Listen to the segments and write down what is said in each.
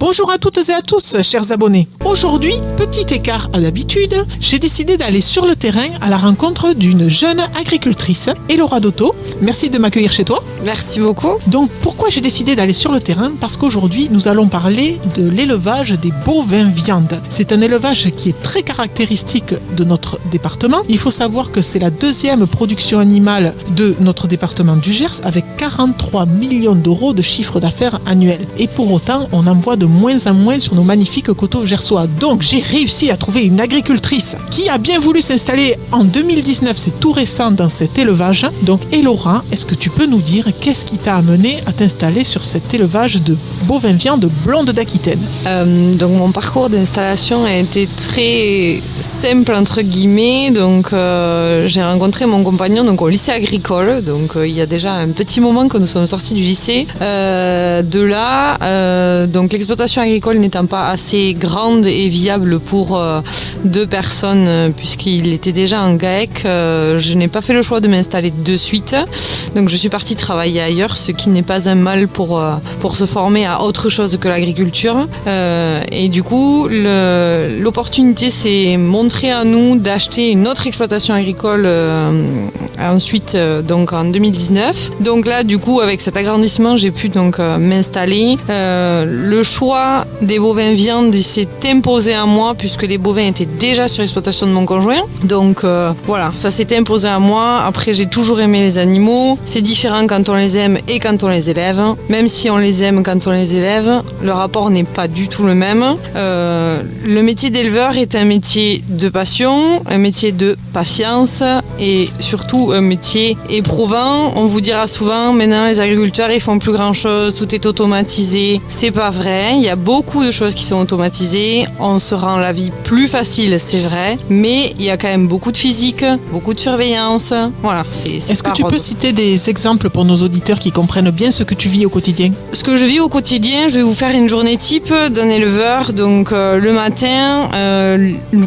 Bonjour à toutes et à tous, chers abonnés. Aujourd'hui, petit écart à l'habitude, j'ai décidé d'aller sur le terrain à la rencontre d'une jeune agricultrice, Elora Dotto. Merci de m'accueillir chez toi. Merci beaucoup. Donc, pourquoi j'ai décidé d'aller sur le terrain? Parce qu'aujourd'hui, nous allons parler de l'élevage des bovins viande. C'est un élevage qui est très caractéristique de notre département. Il faut savoir que c'est la deuxième production animale de notre département du Gers, avec 43 millions d'euros de chiffre d'affaires annuel. Et pour autant, on en voit de moins en moins sur nos magnifiques coteaux gersois. Donc, j'ai réussi à trouver une agricultrice qui a bien voulu s'installer en 2019, c'est tout récent dans cet élevage. Donc, Elora, est-ce que tu peux nous dire qu'est-ce qui t'a amené à t'installer sur cet élevage de bovins viande blonde d'Aquitaine? Donc mon parcours d'installation a été très simple entre guillemets. Donc j'ai rencontré mon compagnon au lycée agricole. Donc il y a déjà un petit moment que nous sommes sortis du lycée. De là, donc l'exploitation agricole n'étant pas assez grande et viable pour deux personnes, puisqu'il était déjà en GAEC, je n'ai pas fait le choix de m'installer de suite. Donc je suis partie travailler ailleurs, ce qui n'est pas un mal pour se former à autre chose que l'agriculture. Et du coup, l'opportunité s'est montrée à nous d'acheter une autre exploitation agricole ensuite, donc en 2019. Donc là, du coup, avec cet agrandissement, j'ai pu donc m'installer. Le choix des bovins viande s'est imposé à moi puisque les bovins étaient déjà sur l'exploitation de mon conjoint. Donc voilà, ça s'est imposé à moi. Après, j'ai toujours aimé les animaux. C'est différent quand on les aime et quand on les élève. Même si on les aime quand on les élève, le rapport n'est pas du tout le même. Le métier d'éleveur est un métier de passion, un métier de patience et surtout un métier éprouvant. On vous dira souvent, maintenant les agriculteurs ils font plus grand chose, tout est automatisé. C'est pas vrai, il y a beaucoup de choses qui sont automatisées. On se rend la vie plus facile, c'est vrai, mais il y a quand même beaucoup de physique, beaucoup de surveillance. Voilà, Est-ce que tu peux citer des exemples pour nos auditeurs qui comprennent bien ce que tu vis au quotidien? Ce que je vis au quotidien, je vais vous faire une journée type d'un éleveur. Donc le matin,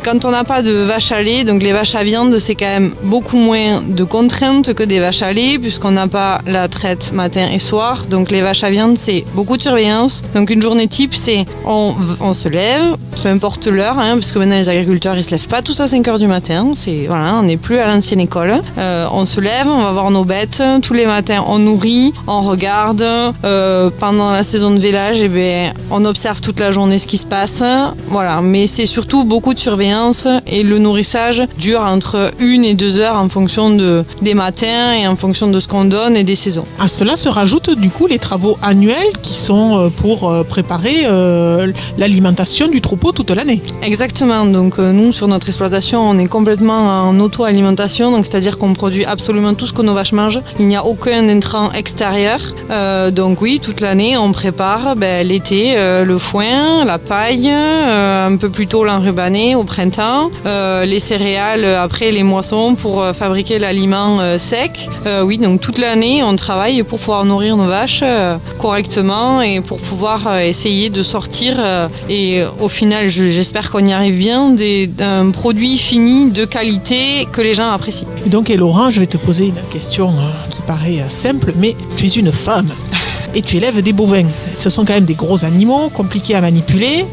quand on n'a pas de vaches à lait, donc les vaches à viande, c'est quand même beaucoup moins de contraintes que des vaches à lait, puisqu'on n'a pas la traite matin et soir. Donc les vaches à viande, c'est beaucoup de surveillance. Donc une journée type, c'est on se lève, peu importe l'heure, puisque maintenant les agriculteurs ils se lèvent pas tous à 5h du matin. Voilà, on n'est plus à l'ancienne école. On se lève, on va voir nos bêtes. Tous les matins, on nourrit, on regarde. Pendant la saison de vélage, on observe toute la journée ce qui se passe. Voilà, mais c'est surtout beaucoup de surveillance et le nourrissage dure entre 1 et 2 heures en fonction des matins et en fonction de ce qu'on donne et des saisons. À cela se rajoutent du coup les travaux annuels qui sont pour préparer l'alimentation du troupeau toute l'année. Exactement, donc nous sur notre exploitation on est complètement en auto-alimentation, donc c'est-à-dire qu'on produit absolument tout ce que nos vaches mangent. Il n'y a aucun intrant extérieur. Donc oui, toute l'année, on prépare l'été le foin, la paille, un peu plus tôt l'enrubané au printemps, les céréales après les moissons pour fabriquer l'aliment sec. Oui, donc toute l'année, on travaille pour pouvoir nourrir nos vaches correctement et pour pouvoir essayer de sortir et au final, j'espère qu'on y arrive bien, d'un produit fini de qualité que les gens apprécient. Et donc Elora, je vais te poser une question qui paraît simple, mais tu es une femme. Et tu élèves des bovins. Ce sont quand même des gros animaux, compliqués à manipuler.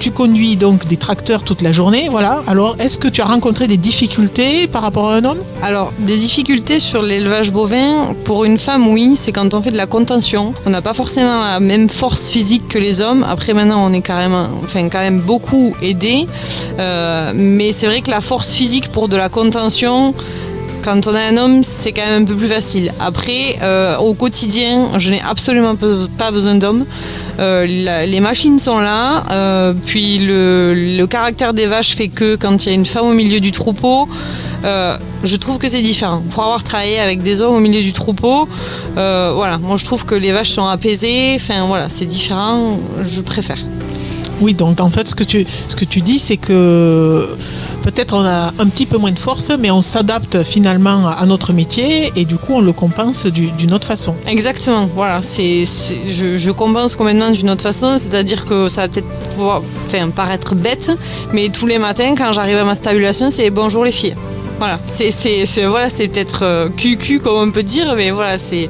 Tu conduis donc des tracteurs toute la journée. Voilà. Alors, est-ce que tu as rencontré des difficultés par rapport à un homme? Alors, des difficultés sur l'élevage bovin, pour une femme, oui, c'est quand on fait de la contention. On n'a pas forcément la même force physique que les hommes. Après, maintenant, on est quand même beaucoup aidés. Mais c'est vrai que la force physique pour de la contention, quand on a un homme, c'est quand même un peu plus facile. Après, au quotidien, je n'ai absolument pas besoin d'hommes. Les machines sont là. Puis le caractère des vaches fait que quand il y a une femme au milieu du troupeau, je trouve que c'est différent. Pour avoir travaillé avec des hommes au milieu du troupeau, voilà, moi je trouve que les vaches sont apaisées. Enfin voilà, c'est différent. Je préfère. Oui, donc en fait, ce que tu dis, c'est que peut-être on a un petit peu moins de force, mais on s'adapte finalement à notre métier et du coup, on le compense d'une autre façon. Exactement, voilà. Je compense complètement d'une autre façon, c'est-à-dire que ça va peut-être paraître bête, mais tous les matins, quand j'arrive à ma stabulation, c'est « bonjour les filles ». Voilà, c'est peut-être cucu comme on peut dire, mais voilà, c'est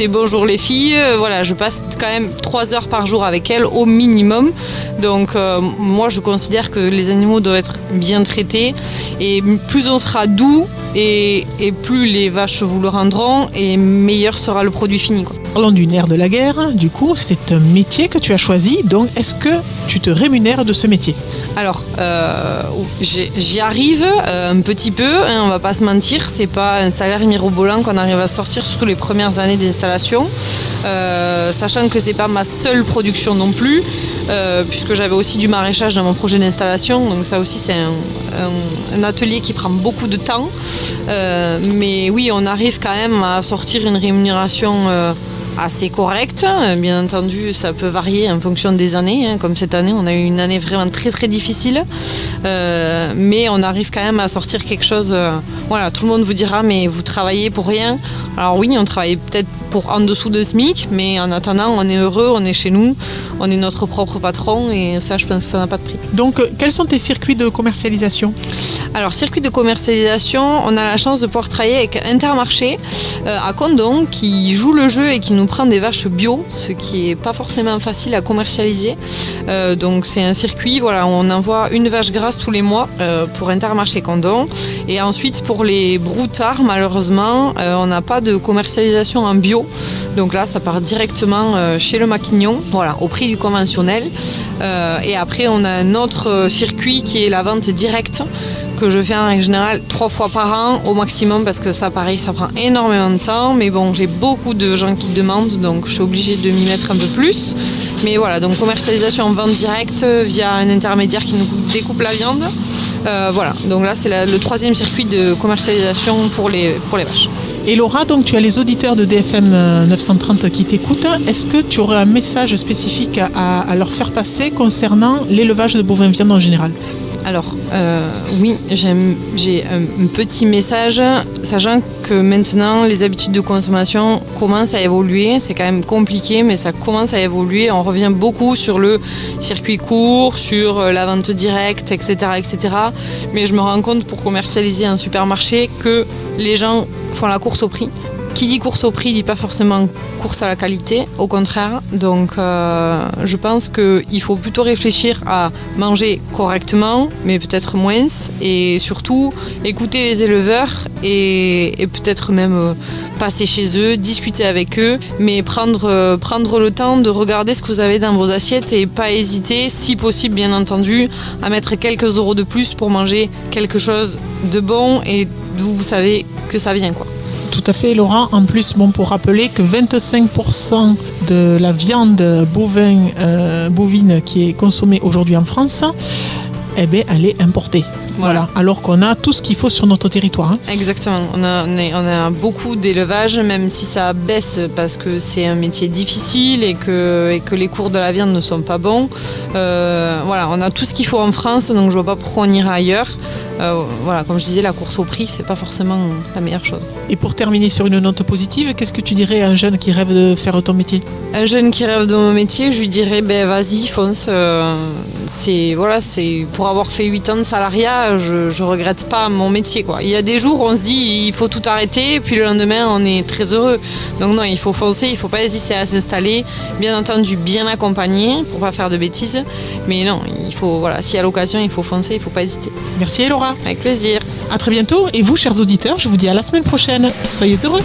bonjour les filles. Voilà, je passe quand même 3 heures par jour avec elles au minimum. Donc moi je considère que les animaux doivent être bien traités et plus on sera doux et plus les vaches vous le rendront et meilleur sera le produit fini, quoi. Parlons du nerf de la guerre. Du coup, c'est un métier que tu as choisi. Donc, est-ce que tu te rémunères de ce métier? Alors, j'y arrive un petit peu, hein, on va pas se mentir, c'est pas un salaire mirobolant qu'on arrive à sortir, surtout les premières années d'installation, sachant que c'est pas ma seule production non plus, puisque j'avais aussi du maraîchage dans mon projet d'installation, donc ça aussi c'est un atelier qui prend beaucoup de temps, mais oui, on arrive quand même à sortir une rémunération assez correcte. Bien entendu, ça peut varier en fonction des années. Comme cette année, on a eu une année vraiment très très difficile. Mais on arrive quand même à sortir quelque chose. Voilà, tout le monde vous dira, mais vous travaillez pour rien. Alors oui, on travaille peut-être pour en dessous de SMIC, mais en attendant, on est heureux, on est chez nous, on est notre propre patron et ça, je pense que ça n'a pas de prix. Donc, quels sont tes circuits de commercialisation? Alors, circuit de commercialisation, on a la chance de pouvoir travailler avec Intermarché à Condom qui joue le jeu et qui nous prend des vaches bio, ce qui n'est pas forcément facile à commercialiser. Donc, c'est un circuit, voilà, où on envoie une vache grasse tous les mois pour Intermarché Condom. Et ensuite, pour les broutards, malheureusement, on n'a pas de commercialisation en bio. Donc là, ça part directement chez le maquignon, voilà, au prix du conventionnel. Et après, on a un autre circuit qui est la vente directe, que je fais en règle générale 3 fois par an au maximum, parce que ça, pareil, ça prend énormément de temps. Mais bon, j'ai beaucoup de gens qui demandent, donc je suis obligée de m'y mettre un peu plus. Mais voilà, donc commercialisation en vente directe via un intermédiaire qui nous découpe la viande. Voilà, donc là, c'est le 3e circuit de commercialisation pour les vaches. Et Laura, donc tu as les auditeurs de DFM 930 qui t'écoutent. Est-ce que tu aurais un message spécifique à leur faire passer concernant l'élevage de bovins viande en général? Alors, oui, j'ai un petit message, sachant que maintenant, les habitudes de consommation commencent à évoluer. C'est quand même compliqué, mais ça commence à évoluer. On revient beaucoup sur le circuit court, sur la vente directe, etc., etc. Mais je me rends compte, pour commercialiser un supermarché, que les gens font la course au prix. Qui dit course au prix dit pas forcément course à la qualité, au contraire. Donc je pense qu'il faut plutôt réfléchir à manger correctement, mais peut-être moins, et surtout écouter les éleveurs et peut-être même passer chez eux, discuter avec eux, mais prendre le temps de regarder ce que vous avez dans vos assiettes et pas hésiter, si possible bien entendu, à mettre quelques euros de plus pour manger quelque chose de bon et d'où vous savez que ça vient, quoi. Tout à fait, Laura. En plus, pour rappeler que 25% de la viande bovine qui est consommée aujourd'hui en France, elle est importée. Voilà. Alors qu'on a tout ce qu'il faut sur notre territoire. Exactement. On a beaucoup d'élevage, même si ça baisse parce que c'est un métier difficile et que les cours de la viande ne sont pas bons. Voilà, on a tout ce qu'il faut en France, donc je vois pas pourquoi on irait ailleurs. Voilà, comme je disais, la course au prix, c'est pas forcément la meilleure chose. Et pour terminer sur une note positive, qu'est-ce que tu dirais à un jeune qui rêve de faire ton métier? Un jeune qui rêve de mon métier, je lui dirais vas-y, fonce. C'est pour avoir fait 8 ans de salariat, je regrette pas mon métier, quoi. Il y a des jours où on se dit il faut tout arrêter, et puis le lendemain on est très heureux. Donc non, il faut foncer, il faut pas hésiter à s'installer, bien entendu bien accompagné pour pas faire de bêtises, mais non, il faut, voilà, s'il y a l'occasion, il faut foncer, il faut pas hésiter. Merci Laura. Avec plaisir. À très bientôt, et vous chers auditeurs, je vous dis à la semaine prochaine. Soyez heureux.